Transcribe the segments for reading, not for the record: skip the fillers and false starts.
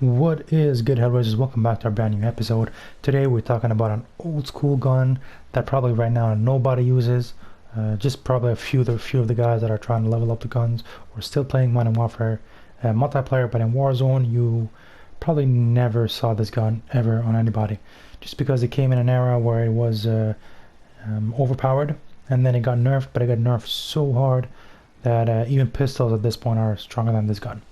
What is good, Hellraisers? Welcome back to our brand new episode. Today we're talking about an old school gun that probably right now nobody uses. Just probably a few of the guys that are trying to level up the guns or still playing Modern Warfare multiplayer. But in Warzone, you probably never saw this gun ever on anybody, just because it came in an era where it was overpowered, and then it got nerfed. But it got nerfed so hard that even pistols at this point are stronger than this gun.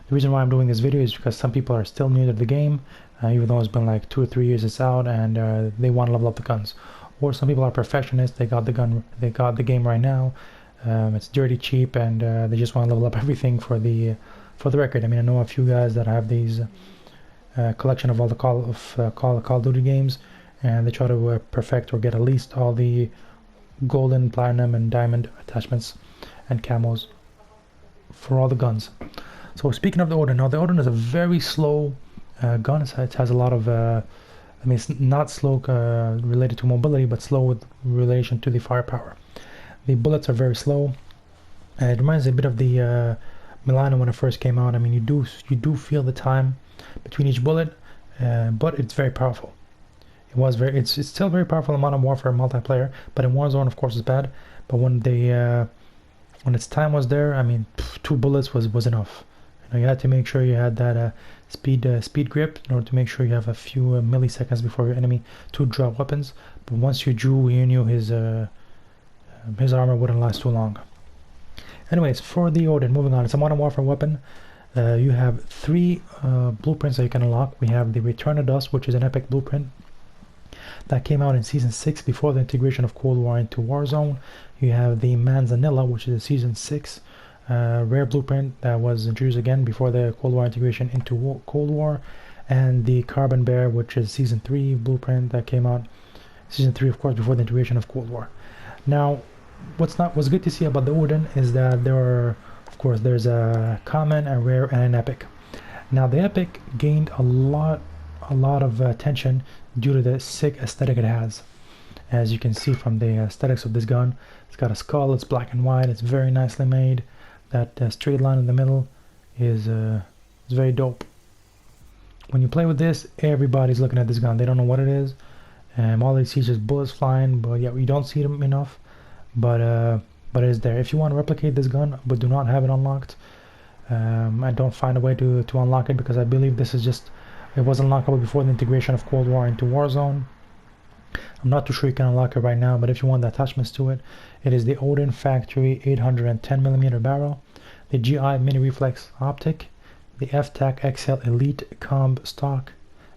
The reason why I'm doing this video is because some people are still new to the game, even though it's been like 2 or 3 years it's out, and they want to level up the guns. Or some people are perfectionists. They got the game right now. It's dirty cheap, and they just want to level up everything for the record. I mean, I know a few guys that have these collection of all the Call of Duty games, and they try to perfect or get at least all the golden, platinum, and diamond attachments and camos for all the guns. So speaking of the Oden, now the Oden is a very slow gun. It has a lot of, I mean, it's not slow related to mobility, but slow with relation to the firepower. The bullets are very slow. It reminds me a bit of the Milano when it first came out. I mean, you do feel the time between each bullet, but it's very powerful. It's still very powerful in Modern Warfare multiplayer, but in Warzone, of course, it's bad. But when its time was there, I mean, 2 bullets was enough. You had to make sure you had that speed grip in order to make sure you have a few milliseconds before your enemy to drop weapons. But once you drew, you knew his armor wouldn't last too long. Anyways, for the Oden, moving on, it's a Modern Warfare weapon. You have 3 blueprints that you can unlock. We have the Return to Dust, which is an epic blueprint that came out in Season 6 before the integration of Cold War into Warzone. You have the Manzanilla, which is a Season 6 rare blueprint that was introduced again before the Cold War integration into Cold War, and the Carbon Bear, which is Season 3 blueprint that came out Season 3, of course, before the integration of Cold War. Now, what's good to see about the Oden is that there's a common, a rare, and an epic. Now, the epic gained a lot of attention due to the sick aesthetic it has. As you can see from the aesthetics of this gun, it's got a skull, it's black and white, it's very nicely made. That straight line in the middle is very dope. When you play with this, everybody's looking at this gun. They don't know what it is. All they see is just bullets flying, but yeah, we don't see them enough. But it is there. If you want to replicate this gun but do not have it unlocked, I don't find a way to unlock it, because I believe it was unlockable before the integration of Cold War into Warzone. I'm not too sure you can unlock it right now, but if you want the attachments to it, it is the Oden Factory 810mm barrel, the GI Mini Reflex Optic, the F-Tac XL Elite Comb Stock,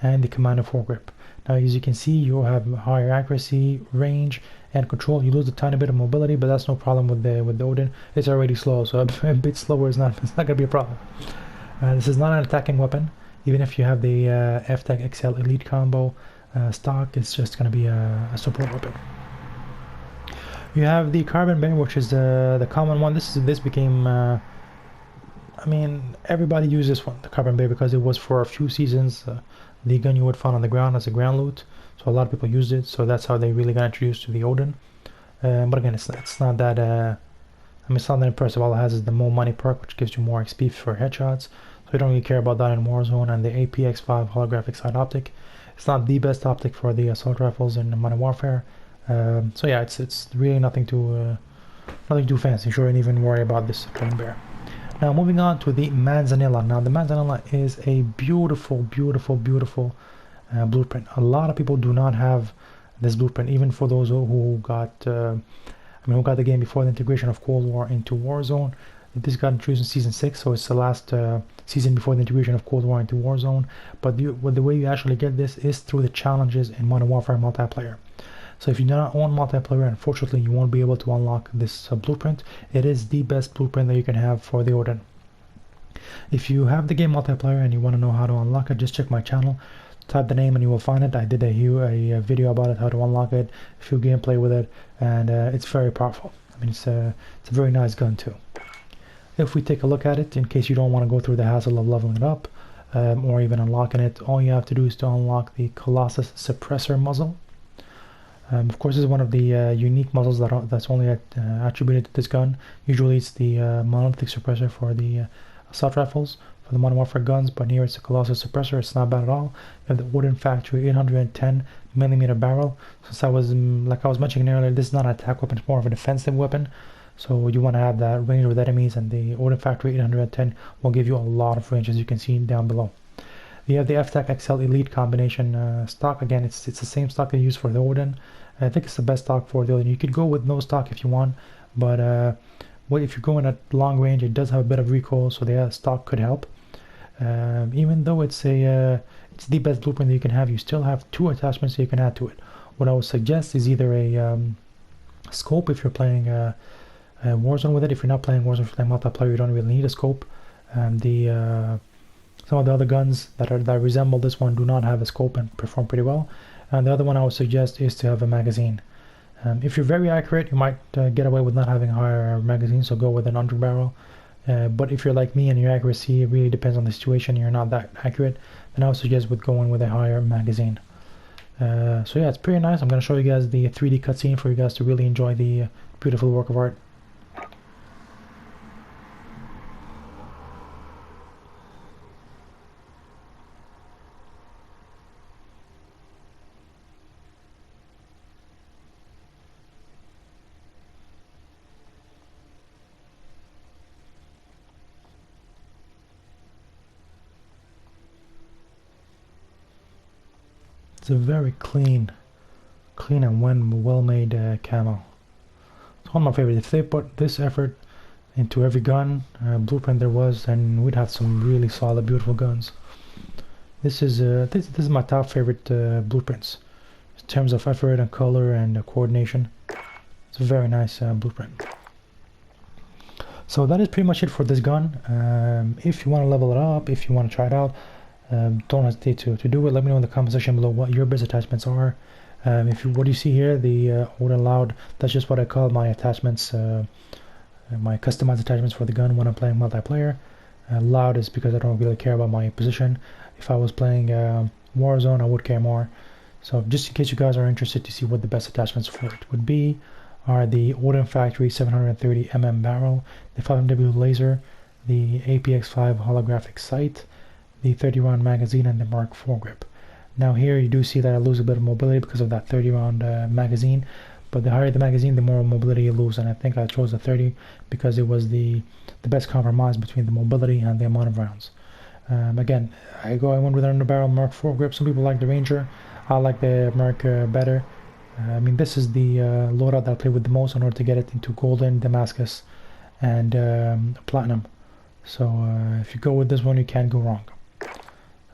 and the Commando foregrip. Now, as you can see, you'll have higher accuracy, range, and control. You lose a tiny bit of mobility, but that's no problem with the Oden. It's already slow, so a bit slower is not gonna be a problem. This is not an attacking weapon. Even if you have the F-Tac XL Elite Combo stock, it's just going to be a support weapon. You have the Carbon Bear, which is the common one. This became, I mean, everybody used this one, the Carbon Bear, because it was for a few seasons the gun you would find on the ground as a ground loot. So a lot of people used it. So that's how they really got introduced to the Oden. But again, it's not that. I mean, it's not that impressive. All it has is the more money perk, which gives you more XP for headshots. So we don't really care about that in Warzone. And the APX5 holographic side optic. It's not the best optic for the assault rifles in Modern Warfare. So yeah, it's really nothing too fancy. Shouldn't even worry about this Carbon Bear. Now, moving on to the Manzanilla. Now, the Manzanilla is a beautiful blueprint. A lot of people do not have this blueprint, even for those who got the game before the integration of Cold War into Warzone. This got introduced in Season 6, so it's the last season before the integration of Cold War into Warzone. But the way you actually get this is through the challenges in Modern Warfare multiplayer. So if you do not own multiplayer, unfortunately, you won't be able to unlock this blueprint. It is the best blueprint that you can have for the Oden. If you have the game multiplayer and you want to know how to unlock it, just check my channel. Type the name and you will find it. I did a video about it, how to unlock it, a few gameplay with it, and it's very powerful. I mean, it's a very nice gun too. If we take a look at it, in case you don't want to go through the hassle of leveling it up or even unlocking it, all you have to do is to unlock the Colossus Suppressor muzzle. Of course, this is one of the unique muzzles that's only attributed to this gun. Usually it's the monolithic suppressor for the assault rifles, for the Modern Warfare guns, but here it's a Colossus suppressor. It's not bad at all. You have the Oden Factory 810mm barrel. Since I was, like I was mentioning earlier, this is not an attack weapon, it's more of a defensive weapon. So you want to have that range with enemies, and the Oden Factory 810 will give you a lot of range, as you can see down below. You have the FTAC XL Elite combination stock. Again, it's the same stock they use for the Oden. I think it's the best stock for the Oden. You could go with no stock if you want, but if you're going at long range, it does have a bit of recoil, so the stock could help. Even though it's the best blueprint that you can have, you still have 2 attachments that you can add to it. What I would suggest is either a scope if you're playing Warzone with it. If you're not playing Warzone, if you're playing multiplayer, you don't really need a scope. Some of the other guns that resemble this one do not have a scope and perform pretty well. And the other one I would suggest is to have a magazine. If you're very accurate, you might get away with not having a higher magazine, so go with an under barrel. But if you're like me and your accuracy really depends on the situation, you're not that accurate, then I would suggest going with a higher magazine. So yeah, it's pretty nice. I'm going to show you guys the 3D cutscene for you guys to really enjoy the beautiful work of art. It's a very clean and well-made camo. It's one of my favorites. If they put this effort into every gun blueprint there was, then we'd have some really solid, beautiful guns. This is my top favorite blueprints in terms of effort and color and coordination. It's a very nice blueprint. So that is pretty much it for this gun. If you want to level it up, if you want to try it out, don't hesitate to do it. Let me know in the comment section below what your best attachments are. What you see here, the Oden Loud, that's just what I call my attachments, my customized attachments for the gun when I'm playing multiplayer. Loud is because I don't really care about my position. If I was playing Warzone, I would care more. So just in case you guys are interested to see what the best attachments for it would be, are the Oden Factory 730mm barrel, the 5W laser, the APX5 holographic sight, the 30-round magazine, and the Mark IV grip. Now here you do see that I lose a bit of mobility because of that 30-round magazine, but the higher the magazine, the more mobility you lose, and I think I chose the 30 because it was the best compromise between the mobility and the amount of rounds. Again, I went with an underbarrel Mark IV grip. Some people like the Ranger. I like the Mark better. I mean, this is the loadout that I play with the most in order to get it into Golden, Damascus, and Platinum. So if you go with this one, you can't go wrong.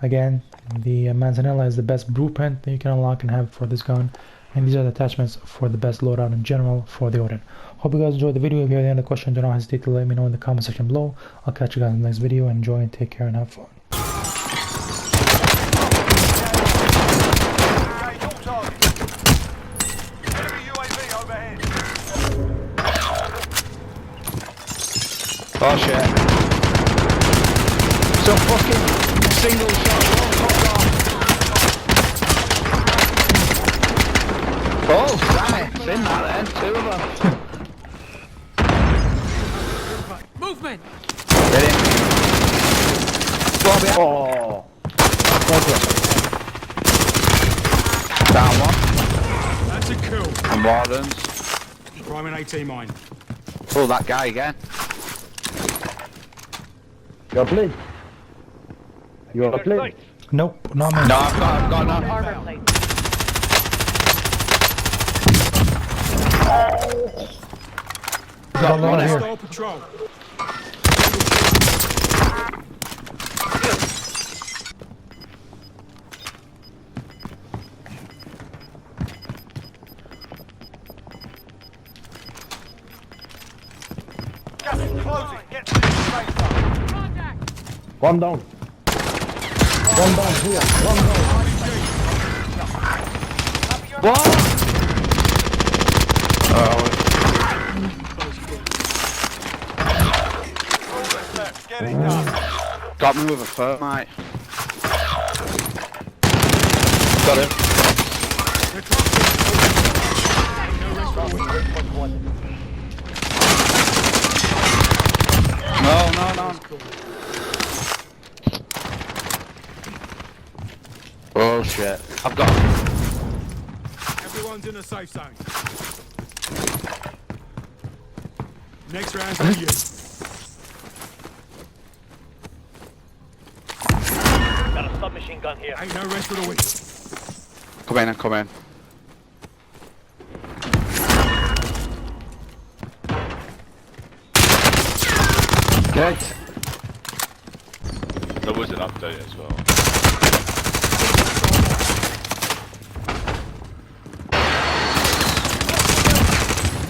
Again, the Manzanella is the best blueprint that you can unlock and have for this gun, and these are the attachments for the best loadout in general for the Oden. Hope you guys enjoyed the video. If you have any other questions, do not hesitate to let me know in the comment section below. I'll catch you guys in the next video. Enjoy and take care and have fun. Oh shit. Some fucking single shot Oh, damn it. It's in that then. 2 of them. Movement! Get in. Oh. Down one. That's a kill. And Wardens. Priming AT mine. Oh, that guy again. You're played. You're played. Nope, not me. No, I've got none. Armor plate. Got one here. Stall patrol. Gas is closing. Get to the safe zone. Contact. One down. One down here. One down. What? Get it done. Got me with a thermite. Got him. No. Oh shit. I've got. Everyone's in a safe zone. Next round's on you. Got a submachine gun here. Ain't no rest for the wicked. Come in, come in. Dead. There was an update as well.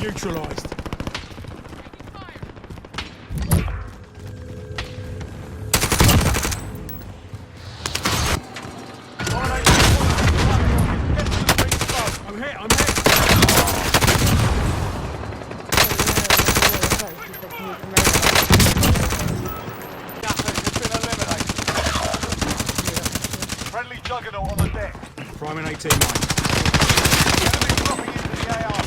Neutralized. I'm hit, I'm hit. Friendly juggernaut on the deck. Priming 18 mine. Enemy dropping into the AR.